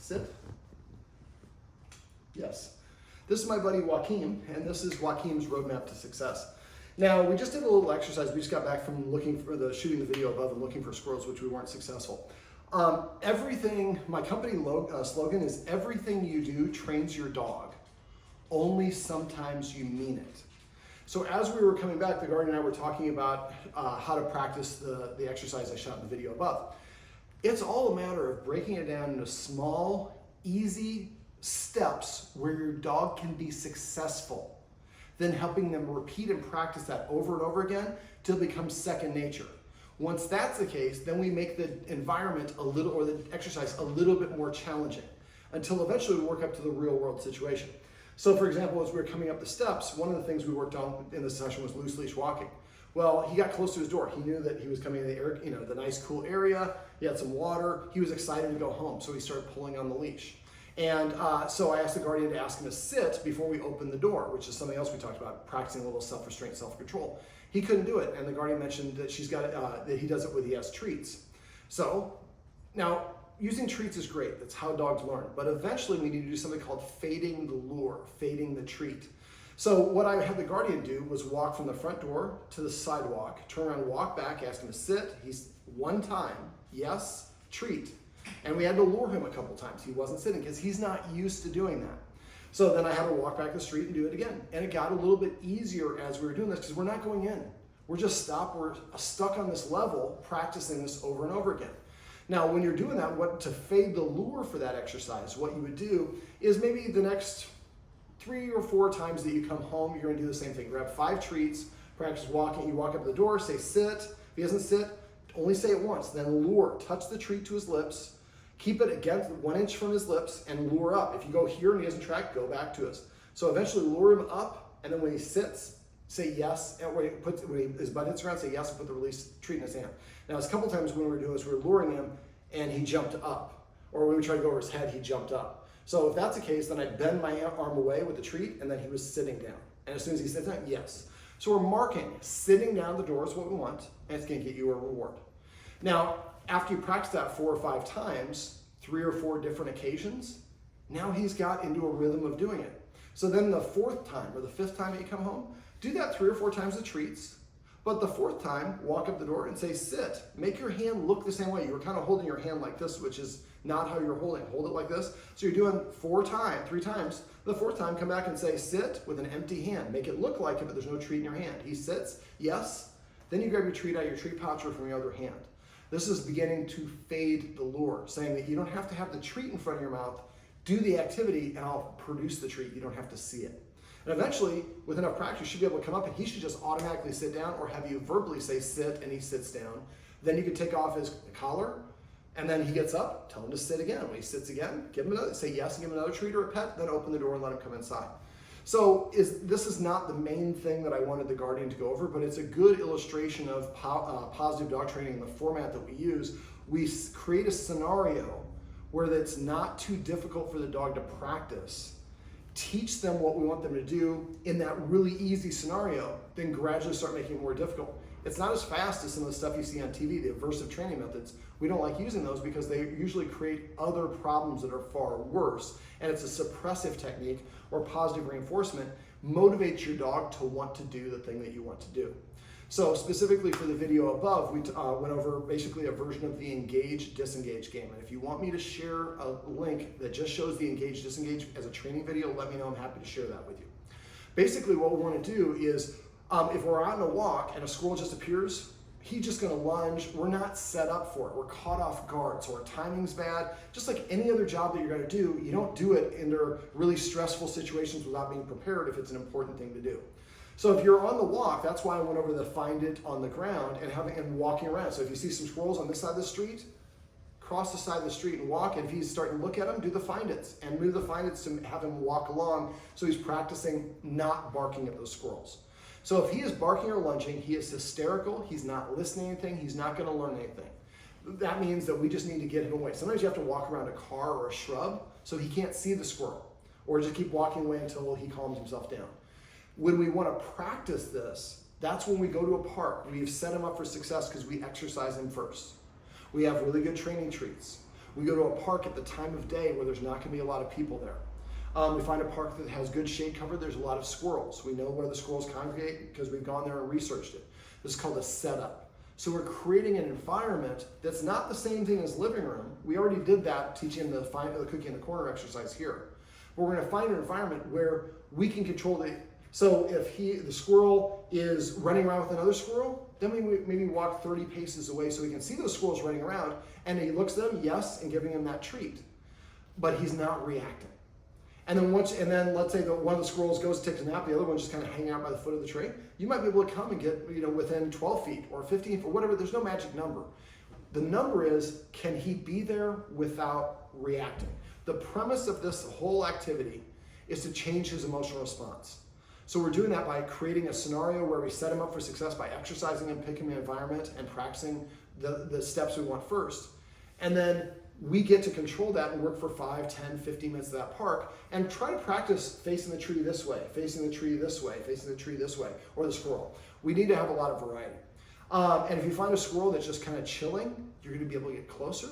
Sit. Yes. This is my buddy Joaquin, and this is Joaquin's roadmap to success. Now, we just did a little exercise. We just got back from shooting the video above and looking for squirrels, which we weren't successful. My company slogan is everything you do trains your dog. Only sometimes you mean it. So as we were coming back, the guardian and I were talking about how to practice the exercise I shot in the video above. It's all a matter of breaking it down into small, easy steps where your dog can be successful, then helping them repeat and practice that over and over again till it becomes second nature. Once that's the case, then we make the environment or the exercise a little bit more challenging until eventually we work up to the real world situation. So for example, as we were coming up the steps, one of the things we worked on in this session was loose leash walking. Well, he got close to his door. He knew that he was coming in the nice cool area. He had some water. He was excited to go home, so he started pulling on the leash. And so I asked the guardian to ask him to sit before we opened the door, which is something else we talked about, practicing a little self-restraint, self-control. He couldn't do it, and the guardian mentioned that that he does it when he has treats. So now, using treats is great. That's how dogs learn. But eventually we need to do something called fading the lure, fading the treat. So what I had the guardian do was walk from the front door to the sidewalk, turn around, walk back, ask him to sit. He's one time, yes, treat. And we had to lure him a couple times. He wasn't sitting because he's not used to doing that. So then I had to walk back the street and do it again. And it got a little bit easier as we were doing this because we're not going in. We're stuck on this level, practicing this over and over again. Now, when you're doing that, to fade the lure for that exercise, what you would do is maybe the next 3 or 4 times that you come home, you're gonna do the same thing. Grab 5 treats, practice walking. You walk up to the door, say sit. If he doesn't sit, only say it once, then lure. Touch the treat to his lips, keep it against 1 inch from his lips, and lure up. If you go here and he doesn't track, go back to us. So eventually lure him up, and then when he sits, say yes, and when his butt hits the ground, say yes, and put the release treat in his hand. Now, a couple times when we were doing this, we were luring him, and he jumped up. Or when we tried to go over his head, he jumped up. So if that's the case, then I bend my arm away with the treat, and then he was sitting down. And as soon as he sits down, yes. So we're marking, sitting down the door is what we want, and it's gonna get you a reward. Now, after you practice that 4 or 5 times, 3 or 4 different occasions, now he's got into a rhythm of doing it. So then the 4th time or the 5th time that you come home, do that 3 or 4 times the treats, but the 4th time, walk up the door and say sit. Make your hand look the same way. You were kind of holding your hand like this, which is not how you're holding. Hold it like this. So you're doing 3 times. The 4th time, come back and say sit with an empty hand. Make it look like it, but there's no treat in your hand. He sits, yes. Then you grab your treat out of your treat pouch or from your other hand. This is beginning to fade the lure, saying that you don't have to have the treat in front of your mouth. Do the activity and I'll produce the treat. You don't have to see it. And eventually, with enough practice, you should be able to come up and he should just automatically sit down or have you verbally say sit and he sits down. Then you can take off his collar and then he gets up, tell him to sit again. When he sits again, give him another, say yes and give him another treat or a pet, then open the door and let him come inside. So this is not the main thing that I wanted the guardian to go over, but it's a good illustration of positive dog training in the format that we use. We create a scenario where it's not too difficult for the dog to practice. Teach them what we want them to do in that really easy scenario, then gradually start making it more difficult. It's not as fast as some of the stuff you see on TV, the aversive training methods. We don't like using those because they usually create other problems that are far worse. And it's a suppressive technique or positive reinforcement motivates your dog to want to do the thing that you want to do. So specifically for the video above, we went over basically a version of the engage-disengage game. And if you want me to share a link that just shows the engage-disengage as a training video, let me know. I'm happy to share that with you. Basically what we want to do is, if we're out on a walk and a squirrel just appears, he's just going to lunge. We're not set up for it. We're caught off guard. So our timing's bad. Just like any other job that you're going to do, you don't do it under really stressful situations without being prepared if it's an important thing to do. So if you're on the walk, that's why I went over the find it on the ground and walking around. So if you see some squirrels on this side of the street, cross the side of the street and walk. And if he's starting to look at them, do the find its and move the find its to have him walk along. So he's practicing not barking at those squirrels. So if he is barking or lunging, he is hysterical. He's not listening to anything. He's not going to learn anything. That means that we just need to get him away. Sometimes you have to walk around a car or a shrub so he can't see the squirrel, or just keep walking away until he calms himself down. When we want to practice this, that's when we go to a park. We've set him up for success because we exercise him first. We have really good training treats. We go to a park at the time of day where there's not going to be a lot of people there. We find a park that has good shade cover. There's a lot of squirrels. We know where the squirrels congregate because we've gone there and researched it. This is called a setup. So we're creating an environment that's not the same thing as living room. We already did that teaching the find the cookie in the corner exercise here. But we're going to find an environment where we can control the. So if the squirrel is running around with another squirrel, then we maybe walk 30 paces away so we can see those squirrels running around, and he looks at them, yes, and giving him that treat, but he's not reacting. And then let's say that one of the squirrels goes to take a nap, the other one's just kind of hanging out by the foot of the tree. You might be able to come and get within 12 feet or 15 feet or whatever. There's no magic number. The number is, can he be there without reacting? The premise of this whole activity is to change his emotional response. So we're doing that by creating a scenario where we set him up for success by exercising him, picking an environment, and practicing the steps we want first. And then we get to control that and work for 5, 10, 15 minutes at that park and try to practice facing the tree this way, facing the tree this way, facing the tree this way, or the squirrel. We need to have a lot of variety. And if you find a squirrel that's just kind of chilling, you're going to be able to get closer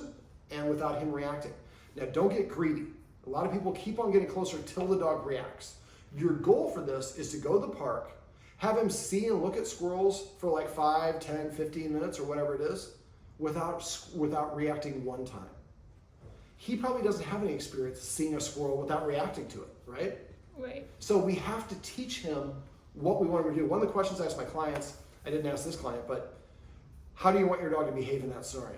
and without him reacting. Now, don't get greedy. A lot of people keep on getting closer till the dog reacts. Your goal for this is to go to the park, have him see and look at squirrels for like 5, 10, 15 minutes or whatever it is without reacting one time. He probably doesn't have any experience seeing a squirrel without reacting to it, right? Right. So we have to teach him what we want him to do. One of the questions I ask my clients, I didn't ask this client, but how do you want your dog to behave in that scenario?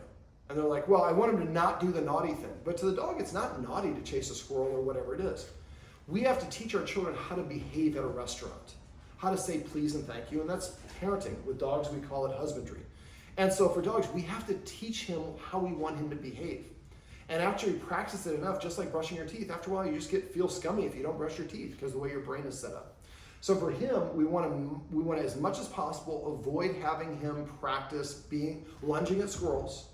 And they're like, well, I want him to not do the naughty thing. But to the dog, it's not naughty to chase a squirrel or whatever it is. We have to teach our children how to behave at a restaurant, how to say please and thank you, and that's parenting. With dogs, we call it husbandry. And so for dogs, we have to teach him how we want him to behave. And after you practice it enough, just like brushing your teeth, after a while you just feel scummy if you don't brush your teeth because of the way your brain is set up. So for him, we want to as much as possible avoid having him practice lunging at squirrels,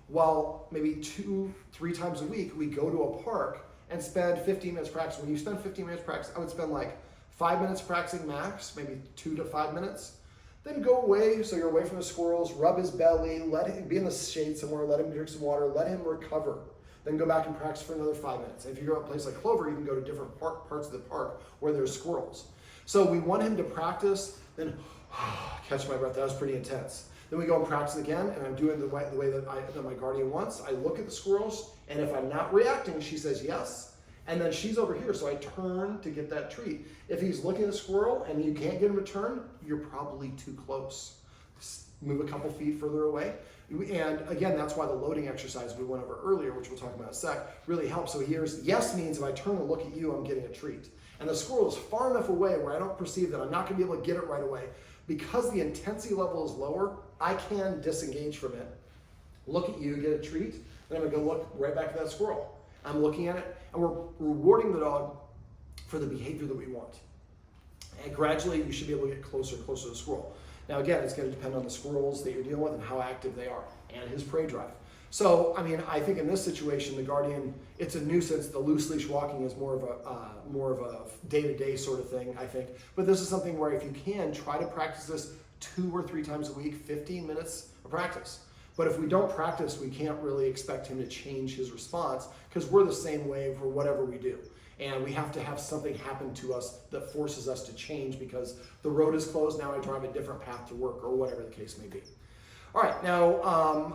while maybe 2-3 times a week we go to a park and spend 15 minutes practicing. When you spend 15 minutes practicing, I would spend like 5 minutes practicing max, maybe 2 to 5 minutes. Then go away, so you're away from the squirrels, rub his belly, let him be in the shade somewhere, let him drink some water, let him recover. Then go back and practice for another 5 minutes. If you go to a place like Clover, you can go to different parts of the park where there's squirrels. So we want him to practice, then catch my breath, that was pretty intense. Then we go and practice again, and I'm doing the way that my guardian wants. I look at the squirrels, and if I'm not reacting, she says yes. And then she's over here, so I turn to get that treat. If he's looking at the squirrel and you can't get him to turn, you're probably too close. Move a couple feet further away. And again, that's why the loading exercise we went over earlier, which we'll talk about in a sec, really helps. So here's yes means if I turn and look at you, I'm getting a treat. And the squirrel is far enough away where I don't perceive that I'm not going to be able to get it right away. Because the intensity level is lower, I can disengage from it, look at you, get a treat, then I'm going to go look right back at that squirrel. I'm looking at it, and we're rewarding the dog for the behavior that we want. And gradually, you should be able to get closer and closer to the squirrel. Now, again, it's going to depend on the squirrels that you're dealing with and how active they are, and his prey drive. So, I mean, I think in this situation, the guardian, it's a nuisance. The loose leash walking is more of a day-to-day sort of thing, I think. But this is something where if you can, try to practice this 2 or 3 times a week, 15 minutes of practice. But if we don't practice, we can't really expect him to change his response because we're the same way for whatever we do. And we have to have something happen to us that forces us to change because the road is closed, now I drive a different path to work or whatever the case may be. All right, now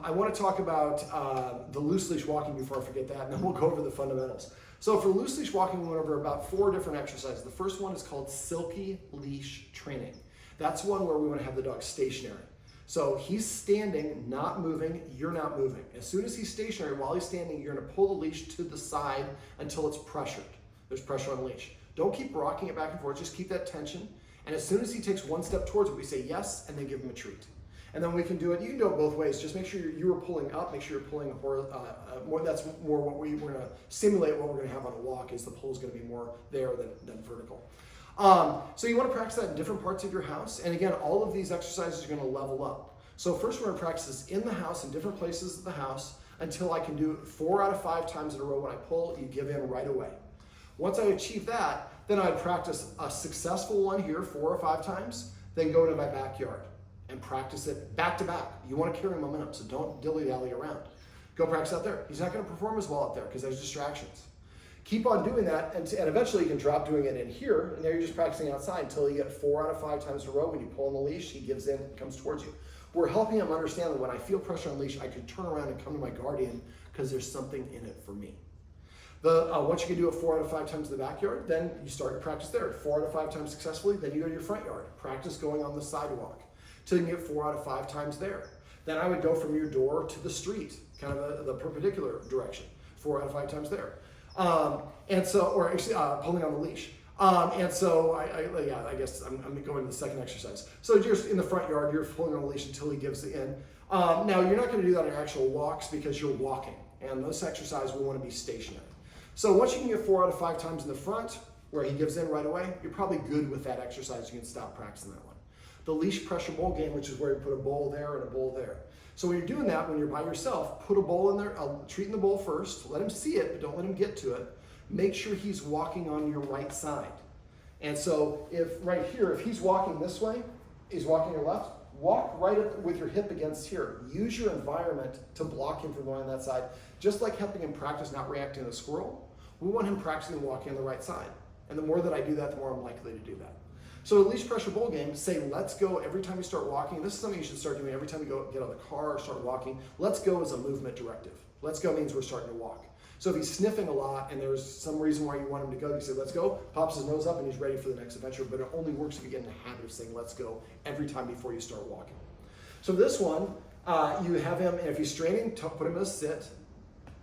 I want to talk about the loose leash walking before I forget that, and then we'll go over the fundamentals. So for loose leash walking, we went over about 4 different exercises. The first one is called silky leash training. That's one where we want to have the dog stationary. So he's standing, not moving, you're not moving. As soon as he's stationary, while he's standing, you're going to pull the leash to the side until it's pressured. There's pressure on the leash. Don't keep rocking it back and forth, just keep that tension. And as soon as he takes 1 step towards it, we say yes, and then give him a treat. And then we can do it, you can do it both ways. Just make sure you are pulling up, make sure you're pulling more, that's more what we're going to simulate what we're going to have on a walk, is the pull is going to be more there than vertical. So you want to practice that in different parts of your house. And again, all of these exercises are going to level up. So first we're going to practice this in the house, in different places of the house, until I can do it 4 out of 5 times in a row. When I pull, you give in right away. Once I achieve that, then I'd practice a successful one here 4 or 5 times, then go to my backyard and practice it back to back. You want to carry momentum, so don't dilly-dally around. Go practice out there. He's not going to perform as well out there because there's distractions. Keep on doing that, and eventually you can drop doing it in here, and there you're just practicing outside until you get 4 out of 5 times in a row. When you pull on the leash, he gives in, comes towards you. We're helping him understand that when I feel pressure on the leash, I can turn around and come to my guardian because there's something in it for me. Once you can do it 4 out of 5 times in the backyard, then you start your practice there. 4 out of 5 times successfully, then you go to your front yard. Practice going on the sidewalk till you can get 4 out of 5 times there. Then I would go from your door to the street, kind of the perpendicular direction, 4 out of 5 times there. Pulling on the leash. I guess I'm going to the second exercise. So just in the front yard, you're pulling on the leash until he gives it in. Now you're not going to do that in actual walks because you're walking. And this exercise, we want to be stationary. So once you can get 4 out of 5 times in the front, where he gives in right away, you're probably good with that exercise. You can stop practicing that one. The leash pressure bowl game, which is where you put a bowl there and a bowl there. So when you're doing that, when you're by yourself, put a bowl in there, treat in the bowl first, let him see it, but don't let him get to it. Make sure he's walking on your right side. And so if right here, if he's walking this way, he's walking your left, walk right up with your hip against here. Use your environment to block him from going on that side. Just like helping him practice not reacting to the squirrel, we want him practicing walking on the right side. And the more that I do that, the more I'm likely to do that. So at leash pressure bowl game, say let's go every time you start walking. This is something you should start doing every time you get out of the car or start walking. Let's go is a movement directive. Let's go means we're starting to walk. So if he's sniffing a lot and there's some reason why you want him to go, you say let's go, pops his nose up and he's ready for the next adventure, but it only works if you get in the habit of saying let's go every time before you start walking. So this one, you have him, and if he's straining, put him in a sit,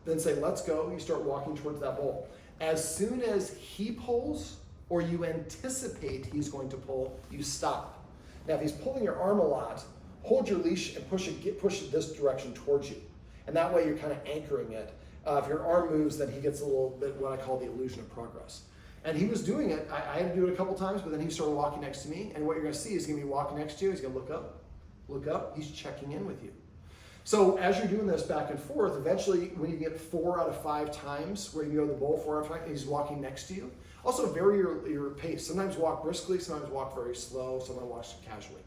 then say let's go, you start walking towards that bowl. As soon as he pulls, or you anticipate he's going to pull, you stop. Now, if he's pulling your arm a lot, hold your leash and push it this direction towards you. And that way you're kind of anchoring it. If your arm moves, then he gets a little bit what I call the illusion of progress. And he was doing it, I had to do it a couple times, but then he started walking next to me. And what you're gonna see is he's gonna be walking next to you, he's gonna look up, he's checking in with you. So as you're doing this back and forth, eventually when you get 4 out of 5 times where you go to the bowl 4 out of 5, and he's walking next to you, also vary your pace. Sometimes walk briskly, sometimes walk very slow, sometimes walk casually.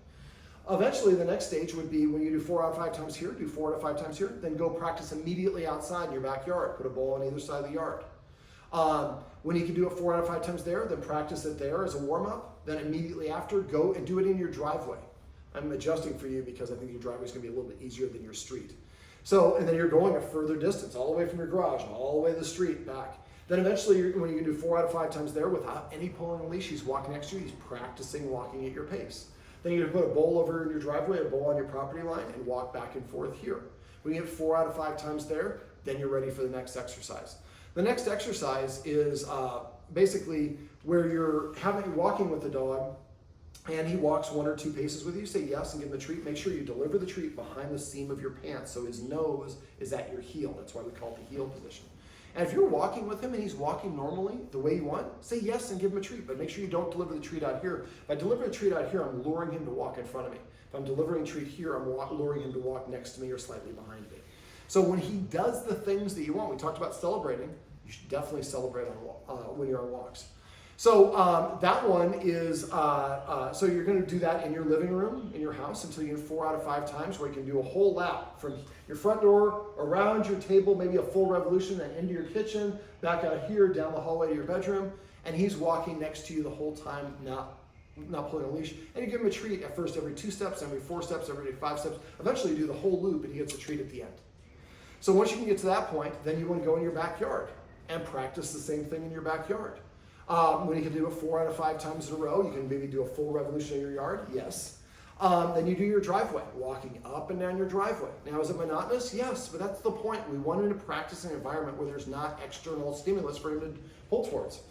Eventually the next stage would be when you do 4 out of 5 times here, do 4 out of 5 times here, then go practice immediately outside in your backyard. Put a bowl on either side of the yard. When you can do it 4 out of 5 times there, then practice it there as a warm-up. Then immediately after, go and do it in your driveway. I'm adjusting for you because I think your driveway is going to be a little bit easier than your street. So, and then you're going a further distance, all the way from your garage, all the way to the street, back. Then eventually, when you can do 4 out of 5 times there without any pulling on the leash, he's walking next to you, he's practicing walking at your pace. Then you're going to put a bowl over in your driveway, a bowl on your property line, and walk back and forth here. When you get 4 out of 5 times there, then you're ready for the next exercise. The next exercise is basically where you're walking with the dog, and he walks 1 or 2 paces with you. Say yes and give him the treat. Make sure you deliver the treat behind the seam of your pants so his nose is at your heel. That's why we call it the heel position. And if you're walking with him and he's walking normally the way you want, say yes and give him a treat, but make sure you don't deliver the treat out here. If I deliver the treat out here, I'm luring him to walk in front of me. If I'm delivering a treat here, I'm luring him to walk next to me or slightly behind me. So when he does the things that you want, we talked about celebrating, you should definitely celebrate when you're on walks. So that one is, so you're going to do that in your living room, in your house, until you get 4 out of 5 times, where you can do a whole lap from your front door, around your table, maybe a full revolution, then into your kitchen, back out here, down the hallway to your bedroom, and he's walking next to you the whole time, not pulling a leash. And you give him a treat at first every 2 steps, every 4 steps, every 5 steps. Eventually you do the whole loop and he gets a treat at the end. So once you can get to that point, then you want to go in your backyard and practice the same thing in your backyard. When you can do it 4 out of 5 times in a row, you can maybe do a full revolution in your yard, yes. Then you do your driveway, walking up and down your driveway. Now, is it monotonous? Yes, but that's the point. We want him to practice in an environment where there's not external stimulus for him to pull towards.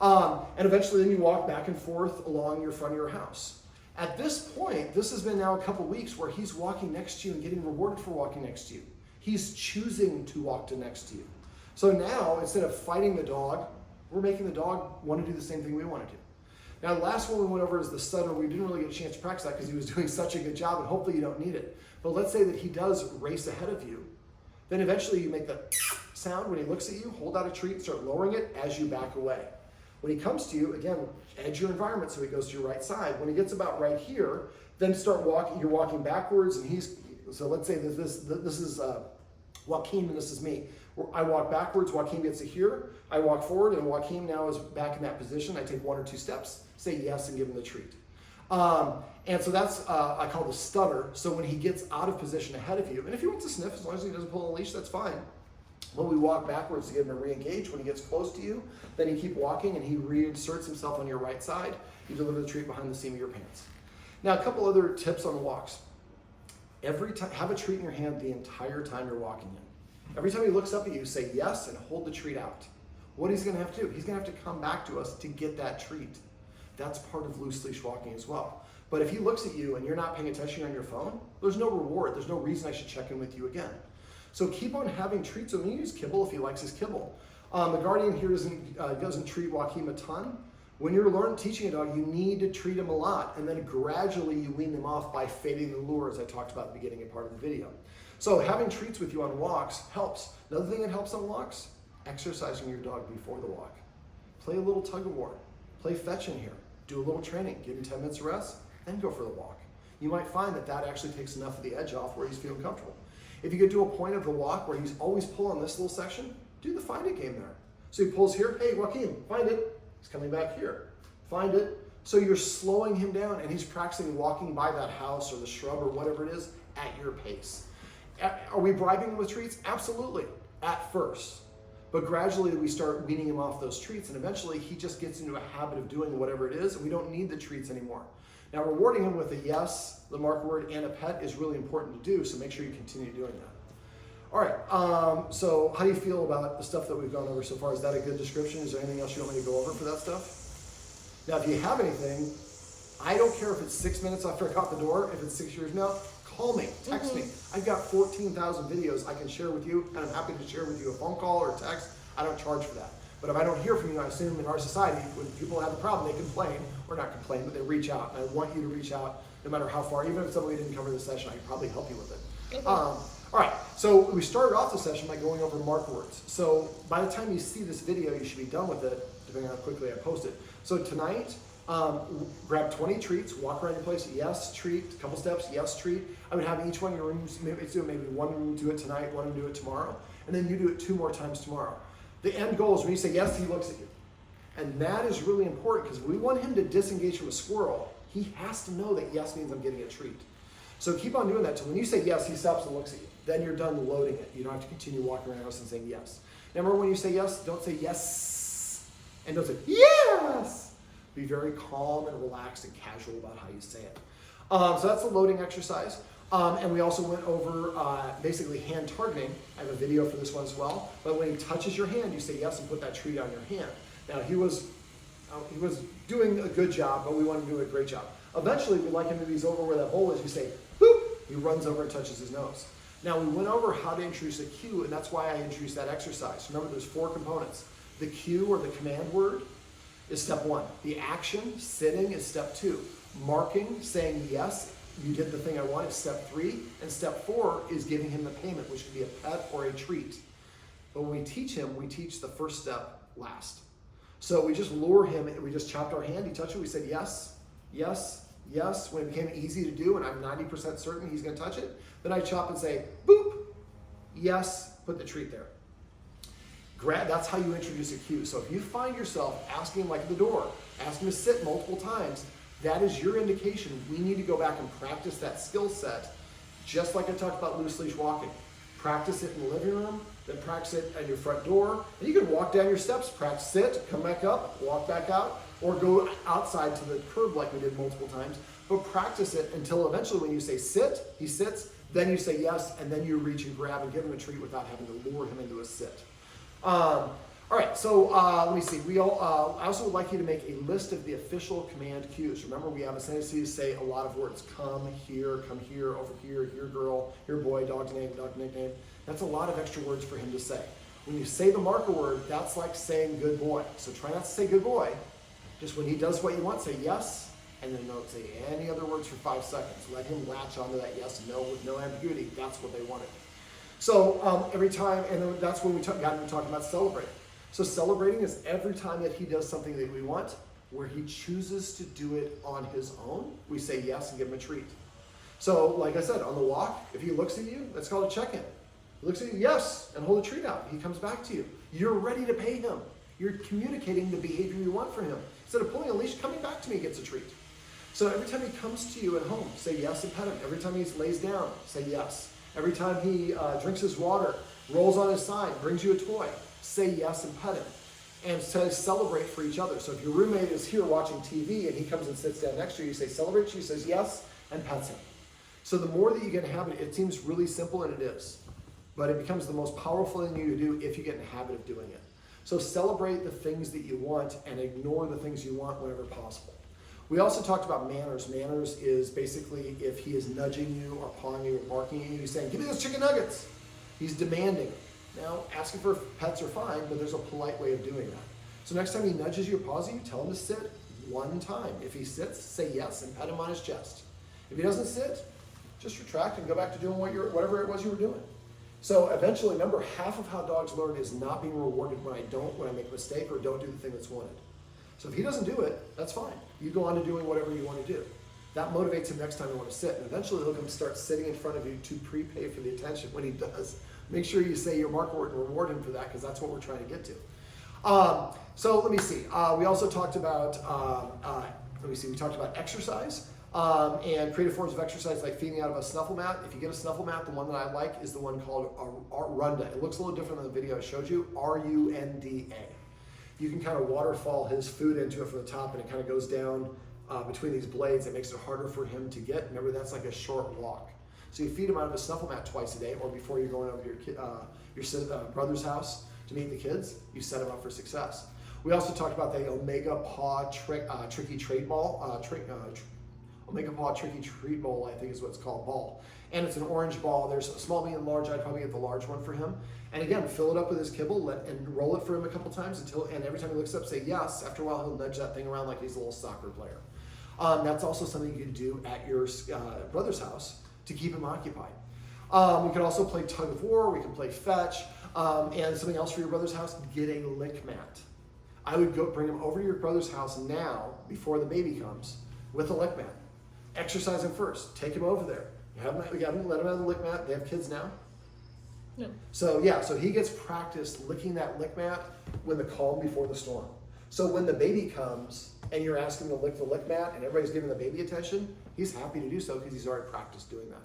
And eventually then you walk back and forth along your front of your house. At this point, this has been now a couple weeks where he's walking next to you and getting rewarded for walking next to you. He's choosing to walk next to you. So now, instead of fighting the dog, we're making the dog want to do the same thing we want to do. Now, the last one we went over is the stutter. We didn't really get a chance to practice that because he was doing such a good job, and hopefully you don't need it. But let's say that he does race ahead of you. Then eventually you make the sound when he looks at you, hold out a treat, and start lowering it as you back away. When he comes to you, again, edge your environment so he goes to your right side. When he gets about right here, then start walking. You're walking backwards, and so let's say that this is Joaquin, and this is me. I walk backwards, Joaquin gets to here. I walk forward, and Joaquin now is back in that position. I take 1 or 2 steps, say yes, and give him the treat. And so that's, I call the stutter. So when he gets out of position ahead of you, and if he wants to sniff, as long as he doesn't pull on a leash, that's fine. When we walk backwards to get him to re-engage, when he gets close to you, then you keep walking and he reinserts himself on your right side. You deliver the treat behind the seam of your pants. Now, a couple other tips on the walks. Every time, have a treat in your hand the entire time you're walking in. Every time he looks up at you, say yes and hold the treat out. What he's gonna have to do, he's gonna have to come back to us to get that treat. That's part of loose leash walking as well. But if he looks at you and you're not paying attention on your phone, there's no reward. There's no reason I should check in with you again. So keep on having treats. So use kibble if he likes his kibble. The guardian here doesn't treat Joaquin a ton. When you're teaching a dog, you need to treat him a lot, and then gradually you wean them off by fading the lure, as I talked about at the beginning of part of the video. So having treats with you on walks helps. Another thing that helps on walks, exercising your dog before the walk. Play a little tug of war. Play fetch in here. Do a little training. Give him 10 minutes of rest, then go for the walk. You might find that that actually takes enough of the edge off where he's feeling comfortable. If you get to a point of the walk where he's always pulling this little section, do the find it game there. So he pulls here, hey Joaquin, find it. He's coming back here, find it. So you're slowing him down and he's practicing walking by that house or the shrub or whatever it is at your pace. Are we bribing him with treats? Absolutely, at first. But gradually we start weaning him off those treats and eventually he just gets into a habit of doing whatever it is and we don't need the treats anymore. Now rewarding him with a yes, the marker word, and a pet is really important to do, so make sure you continue doing that. All right, so how do you feel about the stuff that we've gone over so far? Is that a good description? Is there anything else you want me to go over for that stuff? Now, if you have anything, I don't care if it's 6 minutes after I got the door, if it's 6 years now, call me, text me. I've got 14,000 videos I can share with you, and I'm happy to share with you a phone call or a text. I don't charge for that. But if I don't hear from you, I assume in our society, when people have a problem, they complain, or not complain, but they reach out. And I want you to reach out no matter how far. Even if somebody didn't cover the session, I can probably help you with it. All right, so we started off the session by going over mark words. So by the time you see this video, you should be done with it, depending on how quickly I post it. So tonight, grab 20 treats, walk around your place, yes, treat, a couple steps, yes, treat. I would have each one of your rooms, maybe one room do it tonight, one room do it tomorrow, and then you do it 2 more times tomorrow. The end goal is when you say yes, he looks at you. And that is really important because if we want him to disengage from a squirrel, he has to know that yes means I'm getting a treat. So keep on doing that till when you say yes, he stops and looks at you. Then you're done loading it. You don't have to continue walking around the house and saying yes. Remember when you say yes, don't say yes and don't say yes. Be very calm and relaxed and casual about how you say it. So that's the loading exercise. And we also went over basically hand targeting. I have a video for this one as well. But when he touches your hand, you say yes and put that treat on your hand. Now he was doing a good job, but we want to do a great job. Eventually, we'd like him to be over where that hole is. You say, boop, he runs over and touches his nose. Now we went over how to introduce a cue, and that's why I introduced that exercise. Remember, there's 4 components. The cue or the command word is step 1. The action, sitting, is step 2. Marking, saying yes, you did the thing I want, is step 3. And step 4 is giving him the payment, which could be a pet or a treat. But when we teach him, we teach the first step last. So we just lure him, we just chopped our hand, he touched it, we said yes, yes, yes. When it became easy to do, and I'm 90% certain he's gonna touch it, then I chop and say, boop, yes, put the treat there. That's how you introduce a cue. So if you find yourself asking, like at the door, asking to sit multiple times, that is your indication we need to go back and practice that skill set, just like I talked about loose leash walking. Practice it in the living room, then practice it at your front door. And you can walk down your steps, practice it, come back up, walk back out, or go outside to the curb like we did multiple times. But practice it until eventually when you say sit, he sits, then you say yes, and then you reach and grab and give him a treat without having to lure him into a sit. All right, so let me see. I also would like you to make a list of the official command cues. Remember, we have a tendency to say a lot of words. Come here, over here girl, here boy, dog's name, dog nickname. That's a lot of extra words for him to say. When you say the marker word, that's like saying good boy. So try not to say good boy. Just when he does what you want, say yes, and then don't say any other words for 5 seconds. Let him latch onto that yes and no with no ambiguity. That's what they wanted. So every time, and then that's when we got into talking about celebrating. So celebrating is every time that he does something that we want, where he chooses to do it on his own, we say yes and give him a treat. So like I said, on the walk, if he looks at you, that's called a check-in. looks at you, yes, and hold a treat out. He comes back to you. You're ready to pay him. You're communicating the behavior you want from him. Instead of pulling a leash, coming back to me gets a treat. So every time he comes to you at home, say yes and pet him. Every time he lays down, say yes. Every time he drinks his water, rolls on his side, brings you a toy, say yes and pet him. And celebrate for each other. So if your roommate is here watching TV and he comes and sits down next to you, you say celebrate. She says yes and pets him. So the more that you get in habit, it seems really simple, and it is. But it becomes the most powerful thing you do if you get in the habit of doing it. So celebrate the things that you want and ignore the things you want whenever possible. We also talked about manners. Manners is basically if he is nudging you or pawing you or barking at you, he's saying, give me those chicken nuggets. He's demanding. Now, asking for pets are fine, but there's a polite way of doing that. So next time he nudges you or paws you, tell him to sit one time. If he sits, say yes and pet him on his chest. If he doesn't sit, just retract and go back to doing whatever it was you were doing. So eventually, remember, half of how dogs learn is not being rewarded when I make a mistake or don't do the thing that's wanted. So if he doesn't do it, that's fine. You go on to doing whatever you want to do. That motivates him next time you want to sit. And eventually he'll come start sitting in front of you to prepay for the attention when he does. Make sure you say your mark word and reward him for that, because that's what we're trying to get to. So let me see. We also talked about, we talked about exercise. And creative forms of exercise like feeding out of a snuffle mat. If you get a snuffle mat, the one that I like is the one called Runda. It looks a little different than the video I showed you, R-U-N-D-A. You can kind of waterfall his food into it from the top, and it kind of goes down between these blades. It makes it harder for him to get. Remember, that's like a short walk. So you feed him out of a snuffle mat twice a day, or before you're going over to your brother's house to meet the kids, you set him up for success. We also talked about the Omega Paw Tricky Trade Ball. Omega Paw Tricky Treat Bowl, I think is what it's called, ball. And it's an orange ball. There's a small, medium, large. I'd probably get the large one for him. And again, fill it up with his kibble and roll it for him a couple times and every time he looks up, say yes. After a while, he'll nudge that thing around like he's a little soccer player. That's also something you can do at your brother's house to keep him occupied. We can also play tug of war. We can play fetch. And something else for your brother's house, get a lick mat. I would go bring him over to your brother's house now, before the baby comes, with a lick mat. Exercise him first. Take him over there. Let him have the lick mat. They have kids now. No. So he gets practice licking that lick mat when the calm before the storm. So when the baby comes and you're asking him to lick the lick mat and everybody's giving the baby attention, he's happy to do so because he's already practiced doing that.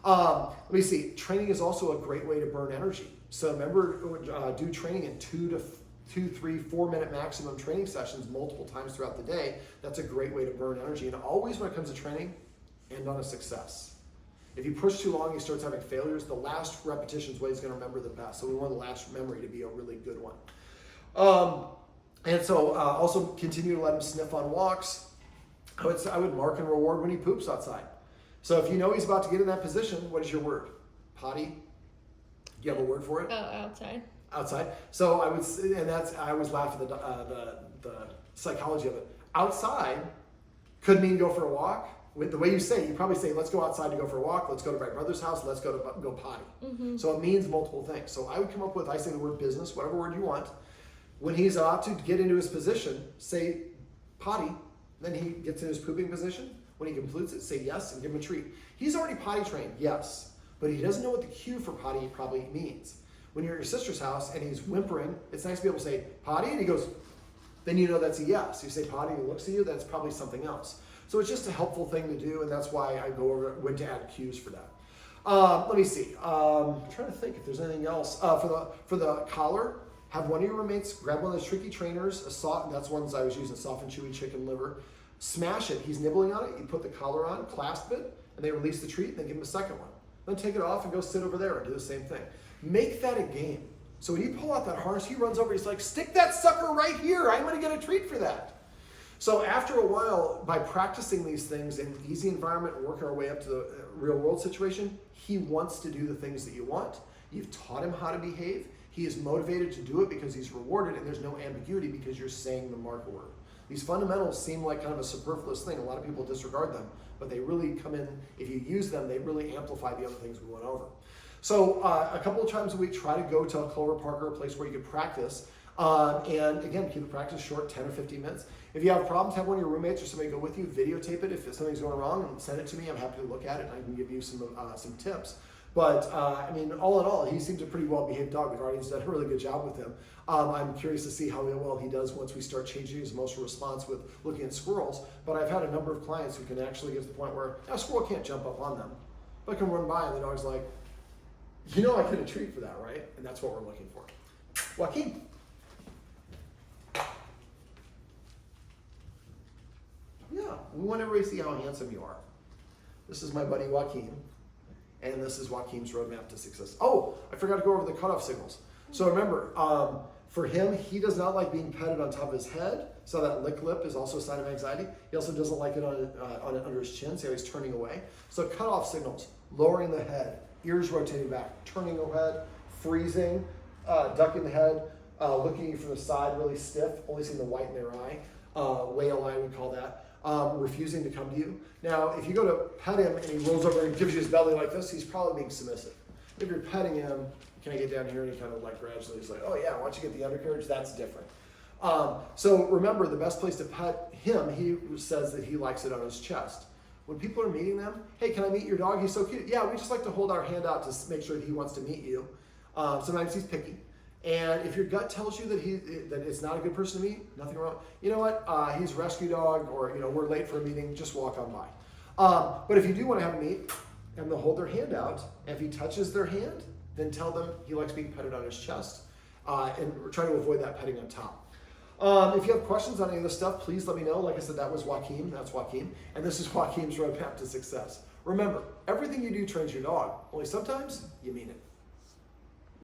Let me see. Training is also a great way to burn energy. So remember, do training in 2, 3, 4 minute maximum training sessions multiple times throughout the day. That's a great way to burn energy. And always when it comes to training, end on a success. If you push too long, he starts having failures. The last repetition is what he's going to remember the best. So we want the last memory to be a really good one. And so also continue to let him sniff on walks. I would mark and reward when he poops outside. So if you know he's about to get in that position, what is your word? Potty? Do you have a word for it? Outside. Outside. So I always laugh at the psychology of it. Outside could mean go for a walk. With the way you say it, you probably say, let's go outside to go for a walk, let's go to my brother's house, let's go potty. Mm-hmm. So it means multiple things. So I would come up with, I say the word business, whatever word you want. When he's about to get into his position, say potty, then he gets in his pooping position. When he completes it, say yes and give him a treat. He's already potty trained, yes, but he doesn't know what the cue for potty probably means. When you're at your sister's house and he's whimpering, it's nice to be able to say potty, and he goes, then you know that's a yes. You say potty and he looks at you, that's probably something else. So it's just a helpful thing to do, and that's why I go over when to add cues for that. Let me see. I'm trying to think if there's anything else. For the collar, have one of your roommates grab one of those tricky trainers. That's ones I was using, soft and chewy chicken liver. Smash it. He's nibbling on it. You put the collar on, clasp it, and they release the treat, and then give him a second one. Then take it off and go sit over there and do the same thing. Make that a game. So when you pull out that harness, he runs over. He's like, stick that sucker right here. I'm going to get a treat for that. So after a while, by practicing these things in an easy environment and working our way up to the real world situation, he wants to do the things that you want. You've taught him how to behave. He is motivated to do it because he's rewarded, and there's no ambiguity because you're saying the marker word. These fundamentals seem like kind of a superfluous thing. A lot of people disregard them, but they really come in, if you use them, they really amplify the other things we went over. So a couple of times a week, try to go to a Clover Park or a place where you can practice. And again, keep the practice short, 10 or 15 minutes. If you have problems, have one of your roommates or somebody go with you, videotape it if something's going wrong, and send it to me. I'm happy to look at it, and I can give you some tips. But I mean, all in all, he seems a pretty well-behaved dog. The guardian's done a really good job with him. I'm curious to see how well he does once we start changing his emotional response with looking at squirrels. But I've had a number of clients who can actually get to the point where a squirrel can't jump up on them, but can run by and the dog's like, you know, I get a treat for that, right? And that's what we're looking for. Joaquin. Yeah, we want everybody to see how handsome you are. This is my buddy Joaquin, and this is Joaquin's roadmap to success. Oh, I forgot to go over the cutoff signals. So remember, for him, he does not like being petted on top of his head. So that lick lip is also a sign of anxiety. He also doesn't like it on under his chin, so he's turning away. So cutoff signals, lowering the head, ears rotating back, turning the head, freezing, ducking the head, looking at you from the side, really stiff, only seeing the white in their eye, whale eye we call that. Refusing to come to you. Now, if you go to pet him and he rolls over and gives you his belly like this, he's probably being submissive. If you're petting him, can I get down here? And he kind of like gradually is like, oh yeah, why don't you get the undercarriage? That's different. So remember, the best place to pet him, he says that he likes it on his chest. When people are meeting them, hey, can I meet your dog? He's so cute. Yeah, we just like to hold our hand out to make sure that he wants to meet you. Sometimes he's picky. And if your gut tells you that it's not a good person to meet, nothing wrong. You know what? He's a rescue dog, or we're late for a meeting. Just walk on by. But if you do want to have him meet, and they'll hold their hand out. And if he touches their hand, then tell them he likes being petted on his chest, and try to avoid that petting on top. If you have questions on any of this stuff, please let me know. Like I said, that was Joaquin. That's Joaquin, and this is Joaquin's roadmap to success. Remember, everything you do trains your dog. Only sometimes you mean it.